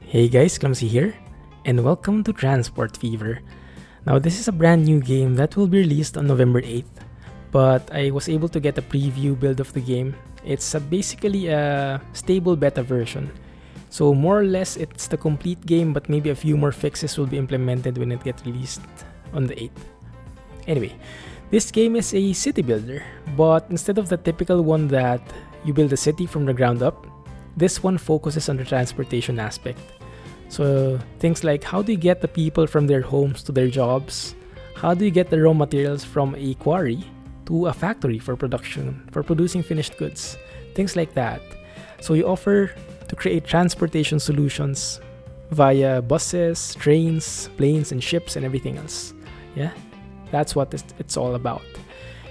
Hey guys, Clumsy here, and welcome to Transport Fever. Now this is a brand new game that will be released on November 8th, but I was able to get a preview build of the game. It's basically a stable beta version. So more or less it's the complete game, but maybe a few more fixes will be implemented when it gets released on the 8th. Anyway, this game is a city builder, but instead of the typical one that you build a city from the ground up, this one focuses on the transportation aspect. So things like how do you get the people from their homes to their jobs? How do you get the raw materials from a quarry to a factory for producing finished goods? Things like that. So you offer to create transportation solutions via buses, trains, planes, and ships and everything else. Yeah, that's what it's all about.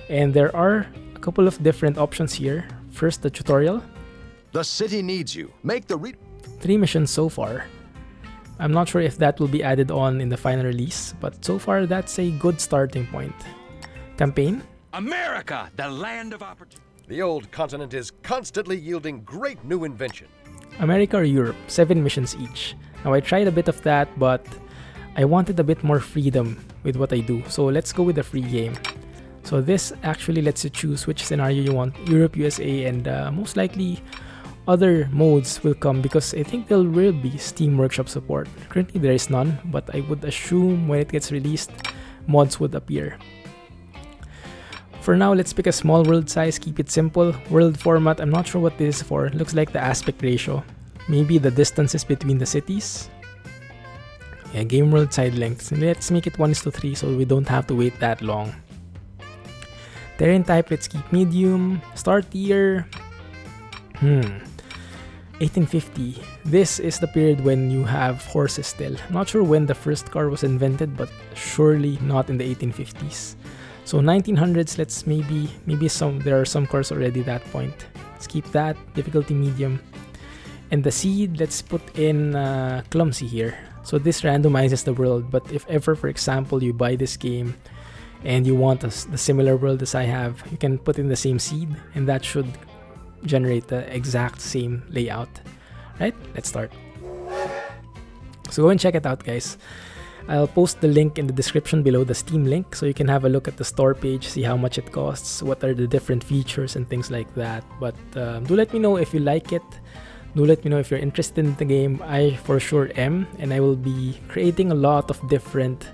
And there are a couple of different options here. First, the tutorial. The city needs you. Make the 3 missions so far. I'm not sure if that will be added on in the final release, but so far that's a good starting point. Campaign. America, the land of opportunity. The old continent is constantly yielding great new invention. America or Europe, 7 missions each. Now I tried a bit of that, but I wanted a bit more freedom with what I do. So let's go with the free game. So this actually lets you choose which scenario you want, Europe, USA, and most likely other modes will come because I think there will be Steam Workshop support. Currently there is none, but I would assume when it gets released, mods would appear. For now, let's pick a small world size, keep it simple. World format, I'm not sure what this is for. It looks like the aspect ratio. Maybe the distances between the cities. Yeah, game world side lengths. Let's make it 1:3 so we don't have to wait that long. Terrain type, let's keep medium. Start year. 1850. This is the period when you have horses still. I'm not sure when the first car was invented, but surely not in the 1850s. So 1900s, let's maybe there are some cars already at that point. Let's keep that, difficulty medium. And the seed, let's put in Clumsy here. So this randomizes the world, but if ever, for example, you buy this game and you want the similar world as I have, you can put in the same seed and that should generate the exact same layout. Right, let's start. So go and check it out, guys. I'll post the link in the description below, the Steam link, so you can have a look at the store page, see how much it costs, what are the different features and things like that. But do let me know if you like it. Do let me know if you're interested in the game. I for sure am, and I will be creating a lot of different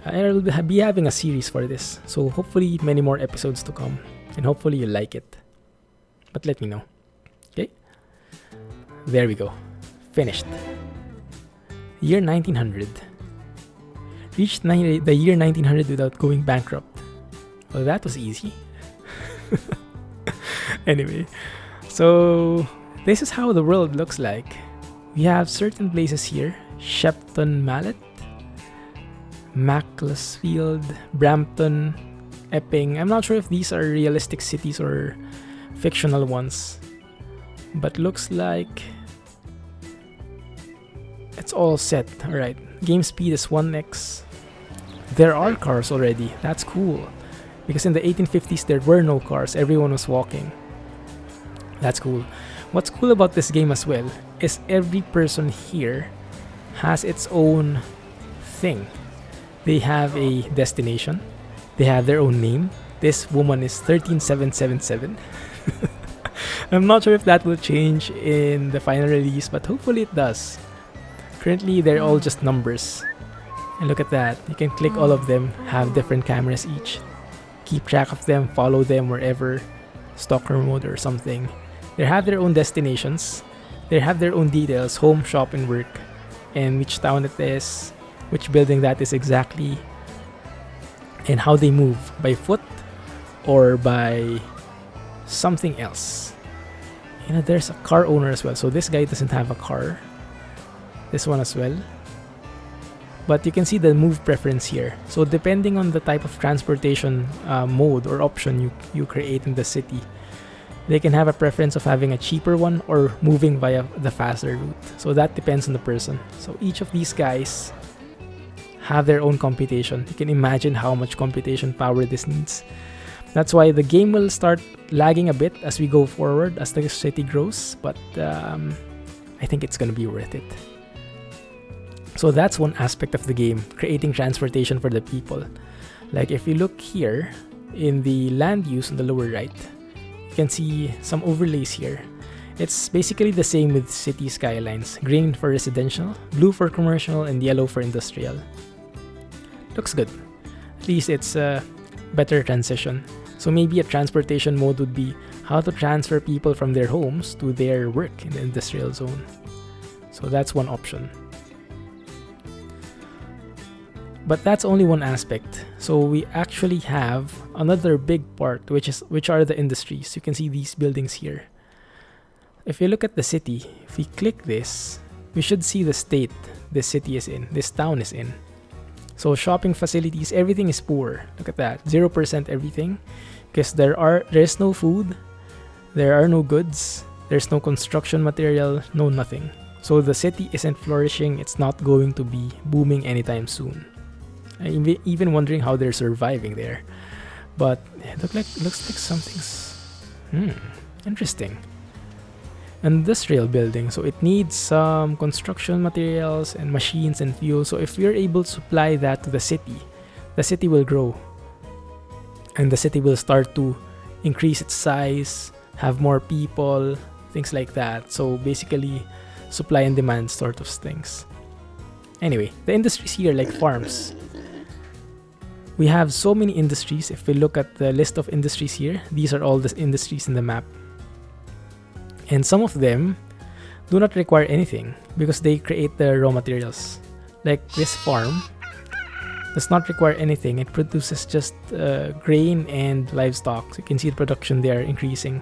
I will be having a series for this, so hopefully many more episodes to come, and hopefully you like it. But let me know. Okay? There we go. Finished. Year 1900. Reached the year 1900 without going bankrupt. Well, that was easy. Anyway, so this is how the world looks like. We have certain places here. Shepton Mallet, Macclesfield, Brampton, Epping. I'm not sure if these are realistic cities or fictional ones, but looks like it's all set. Alright, game speed is 1x. There are cars already. That's cool, because in the 1850s there were no cars, everyone was walking. That's cool. What's cool about this game as well is every person here has its own thing. They have a destination, they have their own name. This woman is 13777. I'm not sure if that will change in the final release, but hopefully it does. Currently, they're all just numbers. And look at that. You can click all of them, have different cameras each. Keep track of them, follow them wherever. Stalker mode or something. They have their own destinations. They have their own details, home, shop, and work. And which town it is, which building that is exactly, and how they move, by foot or by something else. You know, there's a car owner as well, so this guy doesn't have a car. This one as well. But you can see the move preference here. So depending on the type of transportation mode or option you create in the city, they can have a preference of having a cheaper one or moving via the faster route. So that depends on the person. So each of these guys have their own computation. You can imagine how much computation power this needs. That's why the game will start lagging a bit as we go forward, as the city grows, but I think it's gonna be worth it. So that's one aspect of the game, creating transportation for the people. Like if you look here in the land use on the lower right, you can see some overlays here. It's basically the same with city skylines. Green for residential, blue for commercial, and yellow for industrial. Looks good. At least it's a better transition. So maybe a transportation mode would be how to transfer people from their homes to their work in the industrial zone. So that's one option. But that's only one aspect. So we actually have another big part, which are the industries. You can see these buildings here. If you look at the city, if we click this, we should see the state this city is in, this town is in. So shopping facilities, everything is poor. Look at that, 0% everything, because there's no food, there are no goods, there's no construction material, no nothing. So the city isn't flourishing. It's not going to be booming anytime soon. I'm even wondering how they're surviving there. But it looks like something's interesting. Industrial building, so it needs some construction materials and machines and fuel. So if we're able to supply that to the city will grow, and the city will start to increase its size, have more people, things like that. So basically supply and demand sort of things. Anyway, the industries here, like farms, we have so many industries. If we look at the list of industries here, these are all the industries in the map. And some of them do not require anything because they create the raw materials. Like this farm does not require anything. It produces just grain and livestock. So you can see the production there increasing.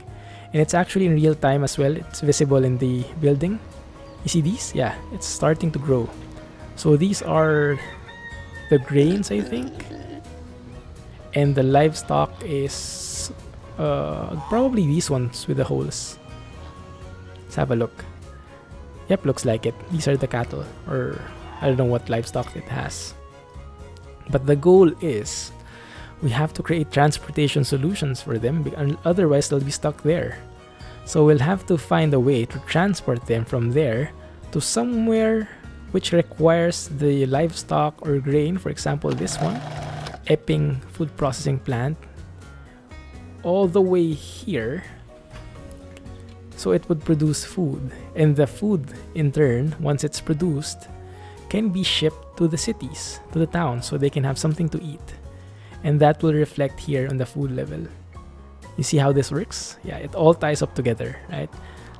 And it's actually in real time as well. It's visible in the building. You see these? Yeah, it's starting to grow. So these are the grains, I think. And the livestock is probably these ones with the holes. Let's have a look. Yep, looks like it. These are the cattle, or I don't know what livestock it has. But the goal is we have to create transportation solutions for them, otherwise they'll be stuck there. So we'll have to find a way to transport them from there to somewhere which requires the livestock or grain. For example, this one, Epping Food Processing Plant, all the way here. So it would produce food, and the food in turn, once it's produced, can be shipped to the cities, to the towns, so they can have something to eat. And that will reflect here on the food level. You see how this works? Yeah, it all ties up together, right?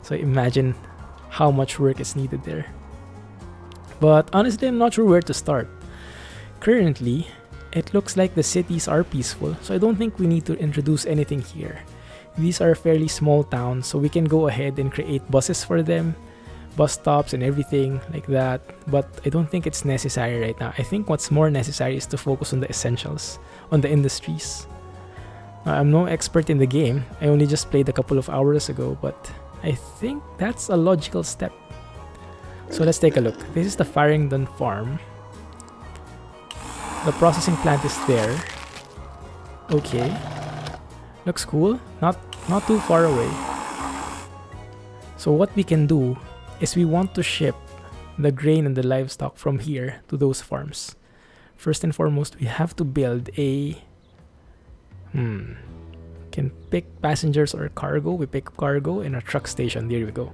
So imagine how much work is needed there. But honestly, I'm not sure where to start. Currently, it looks like the cities are peaceful, so I don't think we need to introduce anything here. These are fairly small towns, so we can go ahead and create buses for them, bus stops and everything like that. But I don't think it's necessary right now. I think what's more necessary is to focus on the essentials, on the industries. I'm no expert in the game. I only just played a couple of hours ago, but I think that's a logical step. So let's take a look. This is the Farringdon farm. The processing plant is there. Okay. Looks cool. Not too far away. So what we can do is we want to ship the grain and the livestock from here to those farms. First and foremost, we have to build a can pick passengers or cargo. We pick cargo in a truck station. There we go.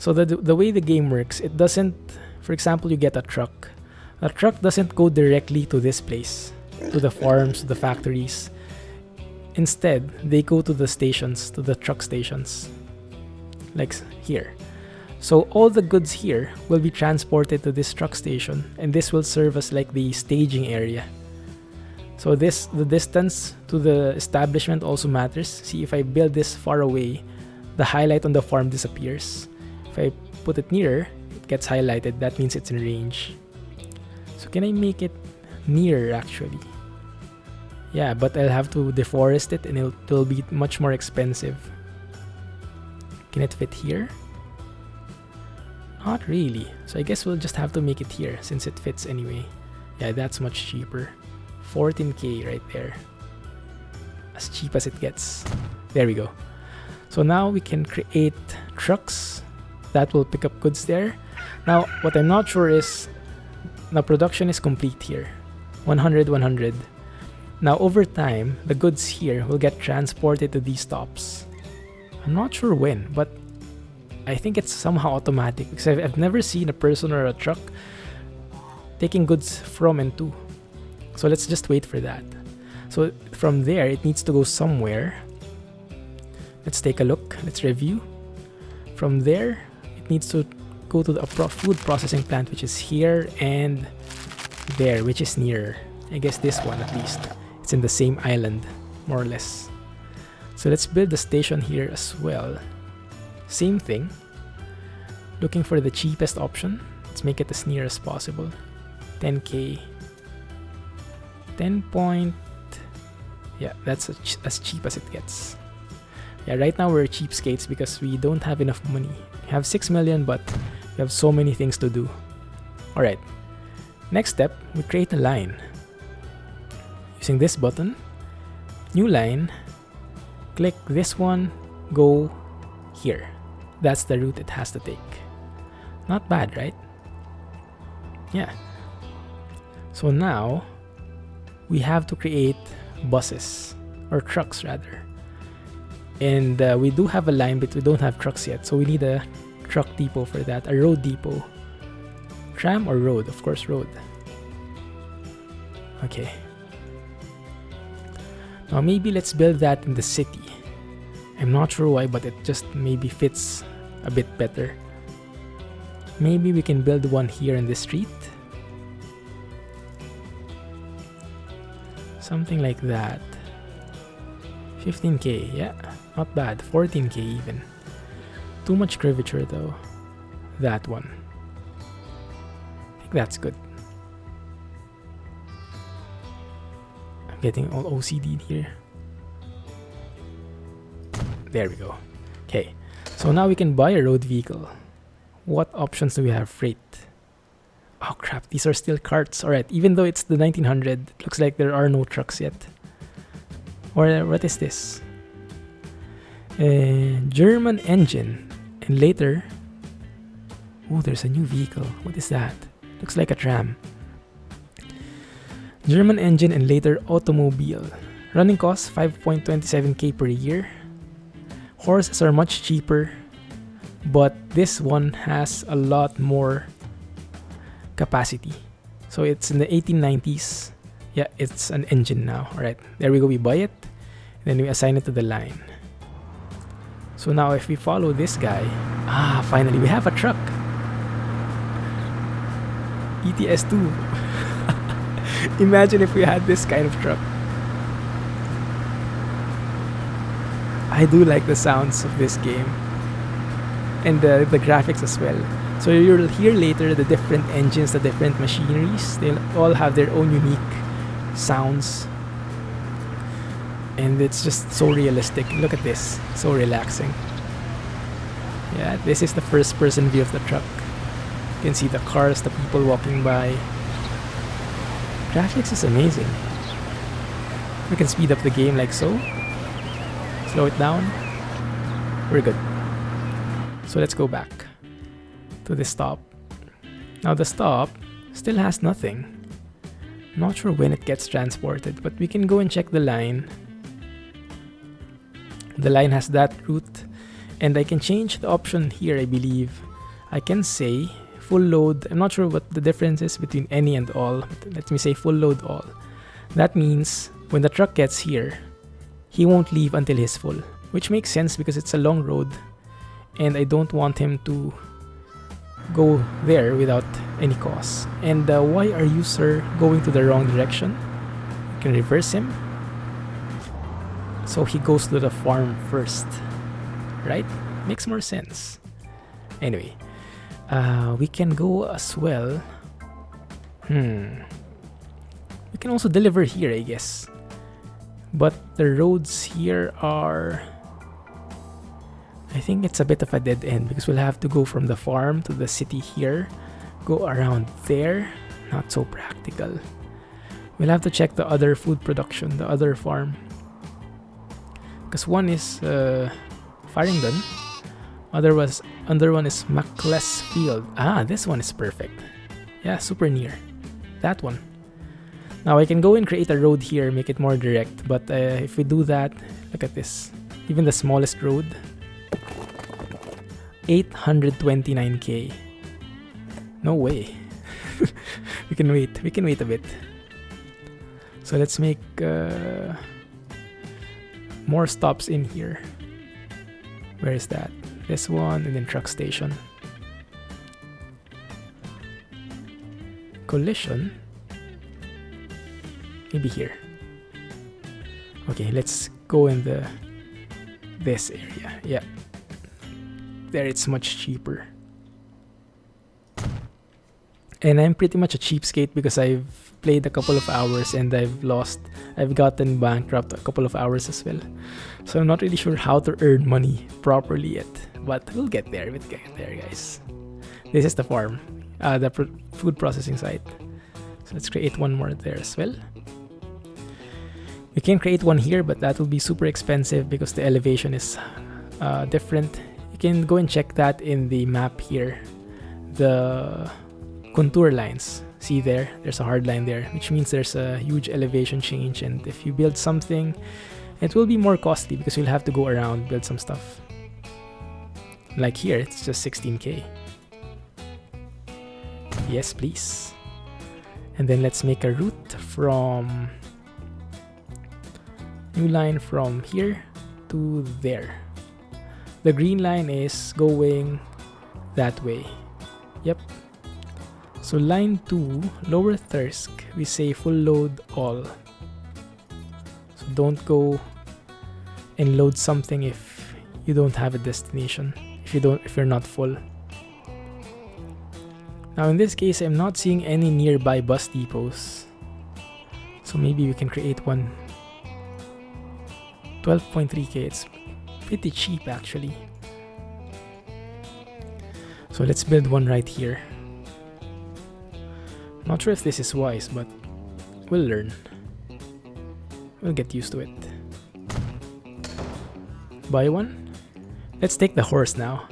So the way the game works, it doesn't, for example, you get a truck. A truck doesn't go directly to this place, to the farms, to the factories. Instead, they go to the stations, to the truck stations, like here. So all the goods here will be transported to this truck station, and this will serve as like the staging area. So the distance to the establishment also matters. See, if I build this far away, the highlight on the farm disappears. If I put it nearer, it gets highlighted. That means it's in range. So can I make it nearer actually? Yeah, but I'll have to deforest it and it'll be much more expensive. Can it fit here? Not really. So I guess we'll just have to make it here since it fits anyway. Yeah, that's much cheaper. 14k right there. As cheap as it gets. There we go. So now we can create trucks that will pick up goods there. Now, what I'm not sure is, now production is complete here. 100, 100. Now, over time, the goods here will get transported to these stops. I'm not sure when, but I think it's somehow automatic because I've never seen a person or a truck taking goods from and to. So let's just wait for that. So from there, it needs to go somewhere. Let's take a look. Let's review. From there, it needs to go to the food processing plant, which is here and there, which is nearer. I guess this one at least. It's in the same island, more or less. So let's build the station here as well. Same thing. Looking for the cheapest option. Let's make it as near as possible. 10k. 10 point. Yeah, that's as cheap as it gets. Yeah, right now we're cheapskates because we don't have enough money. We have 6 million, but we have so many things to do. Alright. Next step, we create a line. Using this button. New line. Click this one. Go here. That's the route it has to take. Not bad, right? Yeah. So now, we have to create buses. Or trucks, rather. And we do have a line, but we don't have trucks yet. So we need a truck depot for that. A road depot. Tram or road? Of course, road. Okay. Now maybe let's build that in the city. I'm not sure why, but it just maybe fits a bit better. Maybe we can build one here in the street. Something like that. 15k, yeah, not bad. 14k even. Too much curvature though. That one. I think that's good. I'm getting all OCD here. There we go. Okay, so now we can buy a road vehicle. What options do we have? Freight. Oh crap, these are still carts. Alright, even though it's the 1900, it looks like there are no trucks yet. Or what is this? German engine. And later... Oh, there's a new vehicle. What is that? Looks like a tram. German engine and later automobile. Running costs 5.27k per year. Horses are much cheaper. But this one has a lot more capacity. So it's in the 1890s. Yeah, it's an engine now. Alright, there we go. We buy it. Then we assign it to the line. So now if we follow this guy... Ah, finally, we have a truck. ETS2. Imagine if we had this kind of truck. I do like the sounds of this game. And the graphics as well. So you'll hear later the different engines, the different machineries. They'll all have their own unique sounds. And it's just so realistic. Look at this. So relaxing. Yeah, this is the first person view of the truck. You can see the cars, the people walking by. Graphics is amazing. We can speed up the game like so. Slow it down. We're good. So let's go back to the stop. Now the stop still has nothing. Not sure when it gets transported, but we can go and check the line. The line has that route, and I can change the option here, I believe. I can say full load. I'm not sure what the difference is between any and all, but let me say full load all. That means when the truck gets here, he won't leave until he's full, which makes sense because it's a long road, and I don't want him to go there without any cause. And why are you, sir, going to the wrong direction? You can reverse him. So he goes to the farm first, right? Makes more sense. Anyway, we can go as well. We can also deliver here, I guess. But the roads here are... I think it's a bit of a dead end because we'll have to go from the farm to the city here. Go around there. Not so practical. We'll have to check the other food production, the other farm. Because one is Faringdon, Other one is Macclesfield. Ah, this one is perfect. Yeah, super near. That one. Now I can go and create a road here, make it more direct. But if we do that, look at this. Even the smallest road, 829k. No way. We can wait. We can wait a bit. So let's make more stops in here. Where is that? This one, and then truck station. Collision. Maybe here. Okay, let's go in this area. Yeah. There it's much cheaper. And I'm pretty much a cheapskate because I've played a couple of hours and I've gotten bankrupt a couple of hours as well. So I'm not really sure how to earn money properly yet. But we'll get there, guys. This is the farm, the food processing site. So let's create one more there as well. We can create one here, but that will be super expensive because the elevation is different. You can go and check that in the map here. The contour lines. See there? There's a hard line there, which means there's a huge elevation change. And if you build something, it will be more costly because you'll have to go around, build some stuff. Like here, it's just 16k. Yes, please. And then let's make a route from... New line from here to there. The green line is going that way. Yep. So line 2, Lower Thirsk, we say full load all. So don't go and load something if you don't have a destination. If you're not full. Now in this case, I'm not seeing any nearby bus depots. So maybe we can create one. 12.3k, it's pretty cheap actually. So let's build one right here. Not sure if this is wise, but we'll learn. We'll get used to it. Buy one. Let's take the horse now.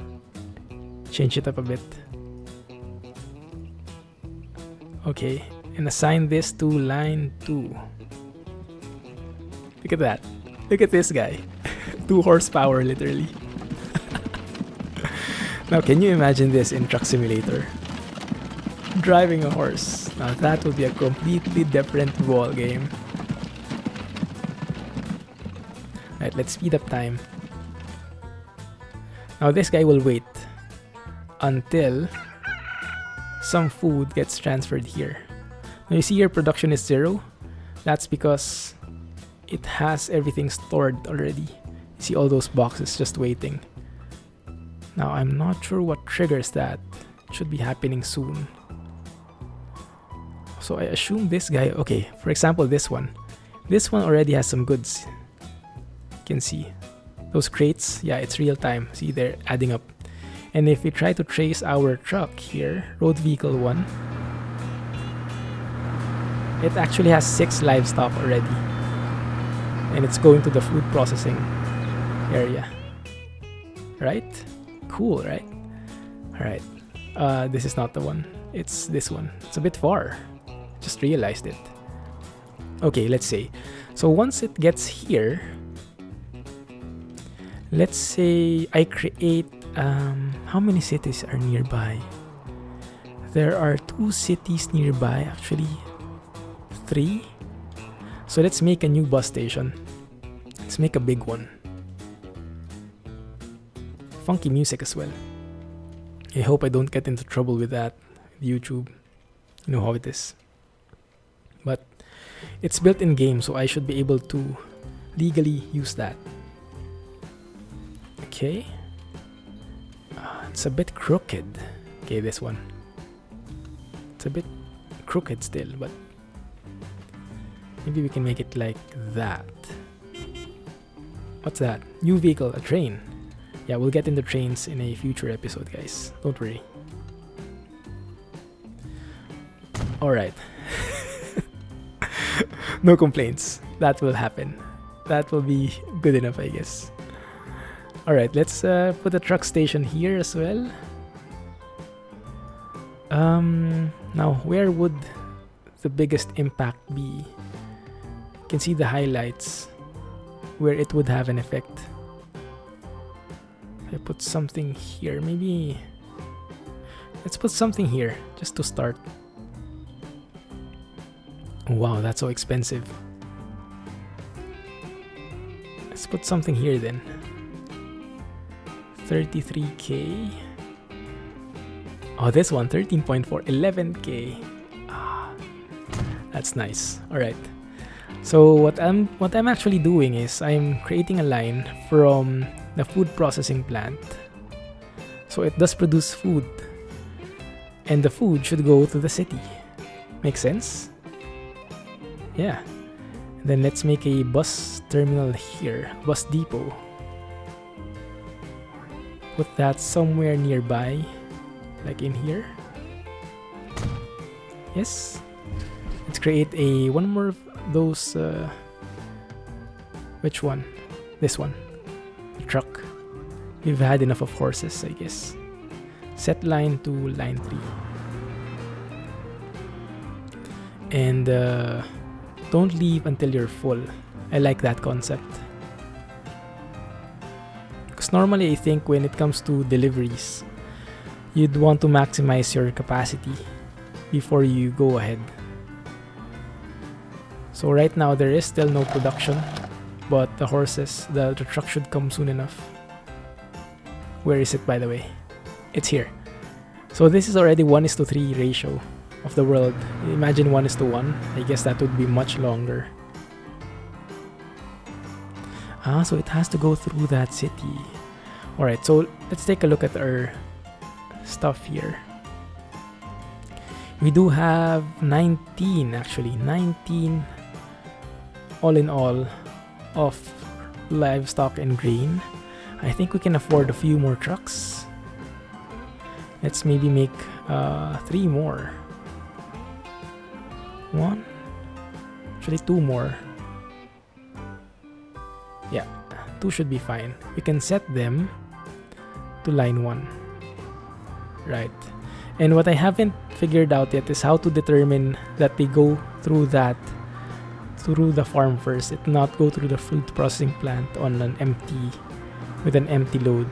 Change it up a bit. Okay, and assign this to line 2. Look at that. Look at this guy. 2 horsepower, literally. Now, can you imagine this in Truck Simulator? Driving a horse. Now, that would be a completely different ball game. Alright, let's speed up time. Now, this guy will wait until some food gets transferred here. Now, you see your production is 0. That's because it has everything stored already. You see all those boxes just waiting. Now, I'm not sure what triggers that. It should be happening soon. So I assume this guy... Okay, for example, this one. This one already has some goods. You can see. Those crates, yeah, it's real time. See, they're adding up. And if we try to trace our truck here, road vehicle 1, it actually has 6 livestock already. And it's going to the food processing area. Right? Cool, right? Alright. This is not the one. It's this one. It's a bit far. Just realized it. Okay, let's say. So once it gets here, let's say I create... how many cities are nearby? There are 2 cities nearby, actually. 3. So let's make a new bus station. Let's make a big one. Funky music as well. I hope I don't get into trouble with that. YouTube. You know how it is. But it's built in game, so I should be able to legally use that. Okay. It's a bit crooked. Okay, this one. It's a bit crooked still, but maybe we can make it like that. What's that? New vehicle, a train. Yeah, we'll get into trains in a future episode, guys. Don't worry. Alright. No complaints. That will happen. That will be good enough, I guess. Alright, let's put a truck station here as well. Now, where would the biggest impact be? You can see the highlights where it would have an effect. I put something here, maybe. Let's put something here just to start. Wow, that's so expensive. Let's put something here then. 33k. Oh, this one, 13.4, 11k. Ah, that's nice. All right. So what I'm actually doing is I'm creating a line from the food processing plant. So it does produce food, and the food should go to the city. Make sense? Yeah. Then let's make a bus terminal here, bus depot. Put that somewhere nearby, like in here. Yes. Let's create one more of those. Which one? This one. The truck. We've had enough of horses, I guess. Set line to line 3. And don't leave until you're full. I like that concept. Because normally I think when it comes to deliveries, you'd want to maximize your capacity before you go ahead. So right now there is still no production, but the horses, the truck should come soon enough. Where is it, by the way? It's here. So this is already 1:3 ratio of the world. Imagine 1:1. I guess that would be much longer. Ah, so it has to go through that city. Alright, so let's take a look at our stuff here. We do have 19, actually. 19 all in all of livestock and grain. I think we can afford a few more trucks. Let's maybe make 3 more. 1, actually 2 more. Yeah, 2 should be fine. We can set them to line 1. Right. And what I haven't figured out yet is how to determine that they go through the farm first, it not go through the food processing plant on with an empty load.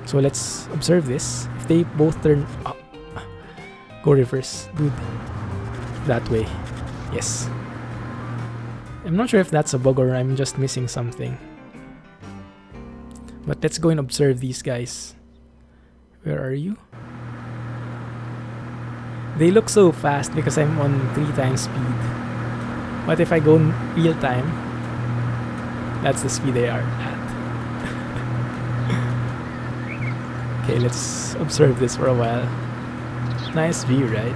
So let's observe this. If they both turn up, go reverse, dude. That way. Yes. I'm not sure if that's a bug or I'm just missing something. But let's go and observe these guys. Where are you? They look so fast because I'm on 3 times speed. But if I go in real time, that's the speed they are at. Okay, let's observe this for a while. Nice view, right?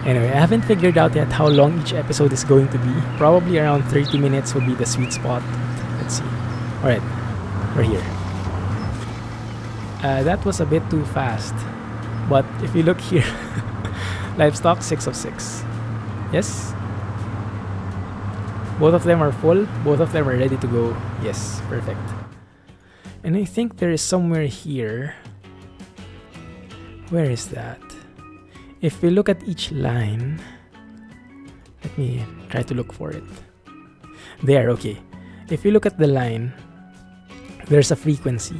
Anyway, I haven't figured out yet how long each episode is going to be. Probably around 30 minutes would be the sweet spot. Let's see. Alright, we're here. That was a bit too fast. But if you look here, livestock 6 of 6. Yes? Both of them are full. Both of them are ready to go. Yes, perfect. And I think there is somewhere here. Where is that? If we look at each line, let me try to look for it. There, okay. If you look at the line, there's a frequency.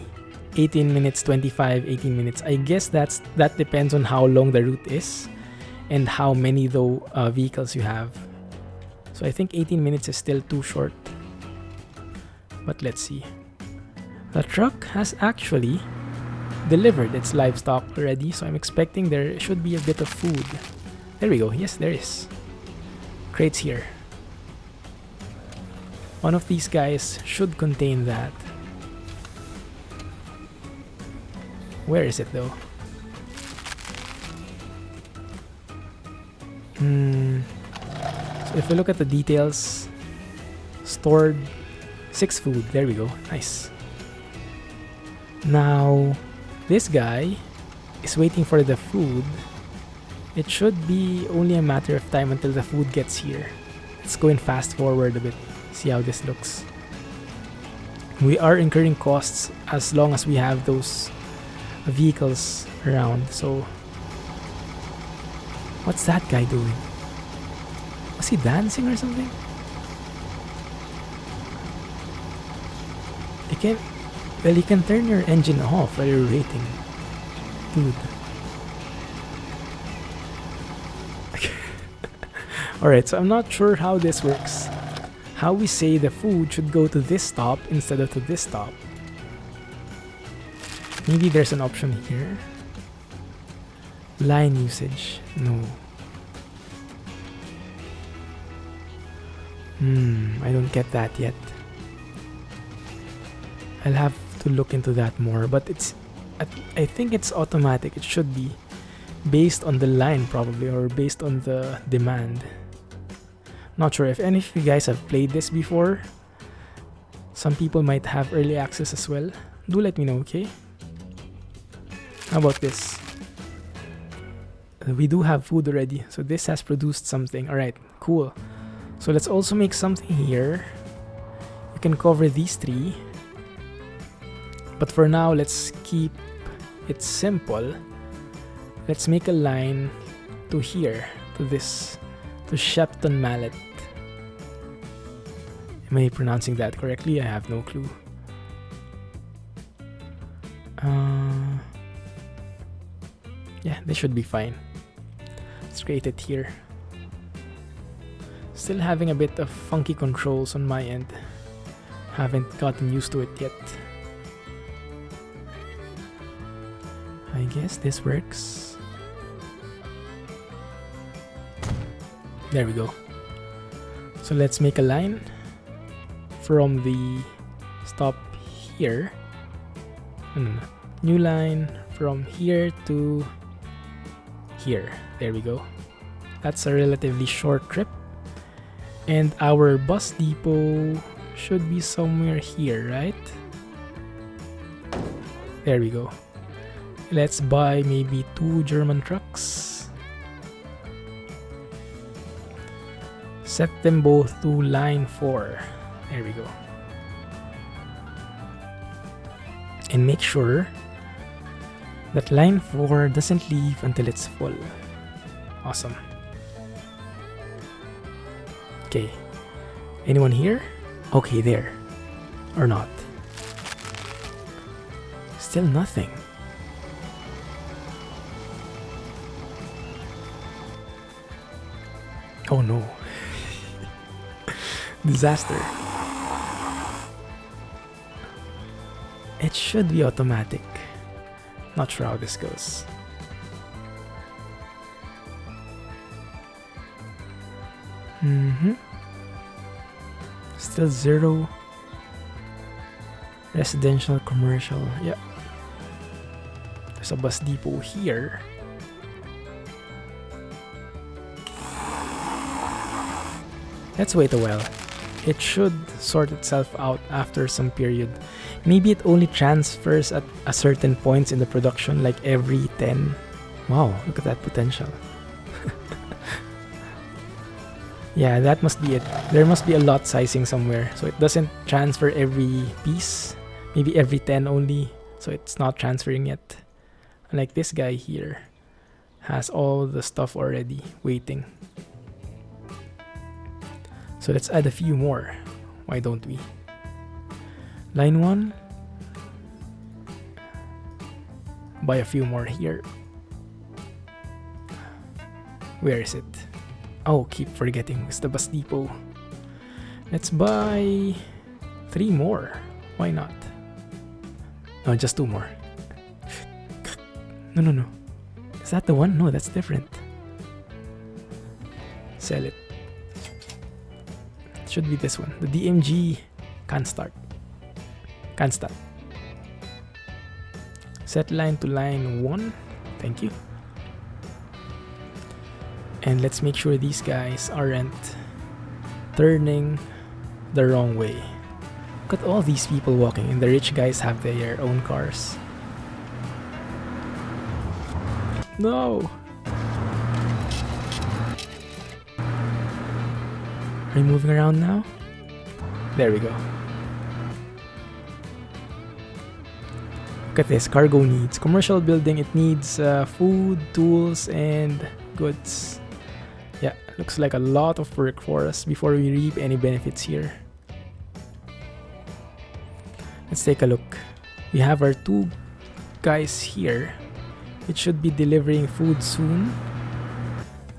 18 minutes, 25, 18 minutes. I guess that depends on how long the route is and how many vehicles you have. So I think 18 minutes is still too short. But let's see. The truck has actually delivered its livestock already, so I'm expecting there should be a bit of food. There we go. Yes, there is. Crates here. One of these guys should contain that. Where is it though? So if we look at the details, stored 6 food. There we go. Nice. Now, this guy is waiting for the food. It should be only a matter of time until the food gets here. Let's go and fast forward a bit. See how this looks. We are incurring costs as long as we have those vehicles around. So what's that guy doing? Was he dancing or something? You can turn your engine off while you're waiting. Dude. Alright, so I'm not sure how this works. How we say the food should go to this stop instead of to this stop. Maybe there's an option here. Line usage. No. I don't get that yet. I'll have to look into that more, but I think it's automatic. It should be based on the line probably, or based on the demand. Not sure if any of you guys have played this before. Some people might have early access as well. Do let me know, okay? How about this? We do have food already, so this has produced something. Alright, cool. So let's also make something here. You can cover these three. But for now, let's keep it simple. Let's make a line to here, to this, to Shepton Mallet. Am I pronouncing that correctly? I have no clue. Yeah, this should be fine. Let's create it here. Still having a bit of funky controls on my end. Haven't gotten used to it yet. I guess this works. There we go. So let's make a line from the stop here. New line from here to here. There we go. That's a relatively short trip. And our bus depot should be somewhere here, right? There we go. Let's buy maybe 2 German trucks. Set them both to line 4. There we go. And make sure that line 4 doesn't leave until it's full. Awesome. Okay. Anyone here? Okay, there. Or not. Still nothing. Oh no. Disaster. It should be automatic. Not sure how this goes. Still 0. Residential, commercial. Yeah. There's a bus depot here. Let's wait a while. It should sort itself out after some period. Maybe it only transfers at a certain points in the production, like every 10. Wow, look at that potential. Yeah, that must be it. There must be a lot sizing somewhere, so it doesn't transfer every piece. Maybe every 10 only, so it's not transferring yet. Like this guy here has all the stuff already waiting. So let's add a few more. Why don't we? Line 1. Buy a few more here. Where is it? Oh, keep forgetting. It's the bus depot. Let's buy 3 more. Why not? No, just 2 more. No. Is that the one? No, that's different. Sell it. Should be this one. The DMG can't start. Can't start. Set line to line 1. Thank you. And let's make sure these guys aren't turning the wrong way. Look at all these people walking, and the rich guys have their own cars. No! Are you moving around now? There we go. Look at this, cargo needs. Commercial building, it needs food, tools, and goods. Yeah, looks like a lot of work for us before we reap any benefits here. Let's take a look. We have our 2 guys here. It should be delivering food soon.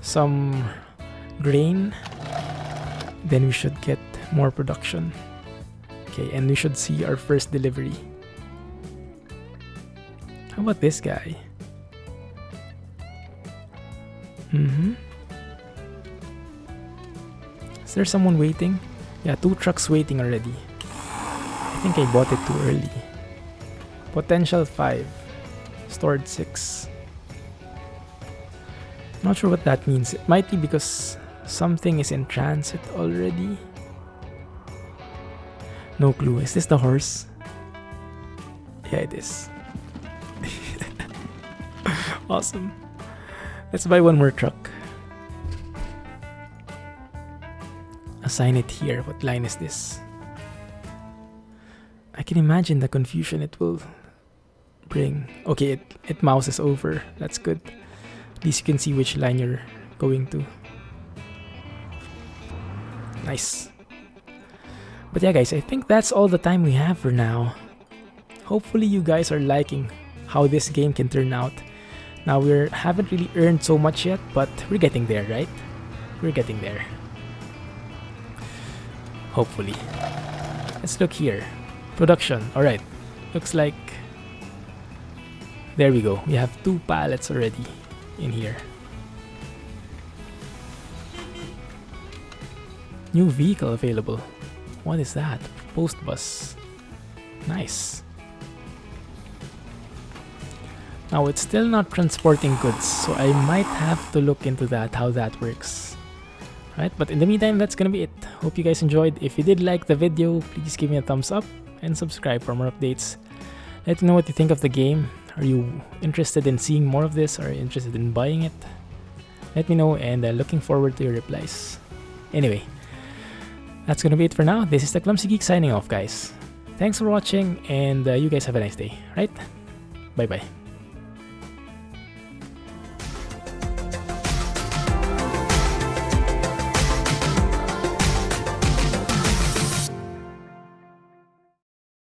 Some grain. Then we should get more production. Okay, and we should see our first delivery. How about this guy? Is there someone waiting? Yeah, 2 trucks waiting already. I think I bought it too early. Potential 5. Stored 6. Not sure what that means. It might be because something is in transit already. No clue. Is this the horse? Yeah, it is. Awesome. Let's buy 1 more truck. Assign it here. What line is this? I can imagine the confusion it will bring. Okay, it mouses over. That's good. At least you can see which line you're going to. Nice. But yeah guys, I think that's all the time we have for now. Hopefully you guys are liking how this game can turn out. Now we haven't really earned so much yet, but we're getting there, right? We're getting there. Hopefully. Let's look here. Production. Alright. Looks like... There we go. We have 2 pallets already in here. New vehicle available. What is that? Post bus. Nice. Now it's still not transporting goods, so I might have to look into that, how that works. Right, but in the meantime, that's gonna be it. Hope you guys enjoyed. If you did like the video, please give me a thumbs up and subscribe for more updates. Let me know what you think of the game. Are you interested in seeing more of this? Are you interested in buying it? Let me know, and looking forward to your replies. Anyway, that's gonna be it for now. This is the Clumsy Geek signing off, guys. Thanks for watching, and you guys have a nice day, right? Bye bye.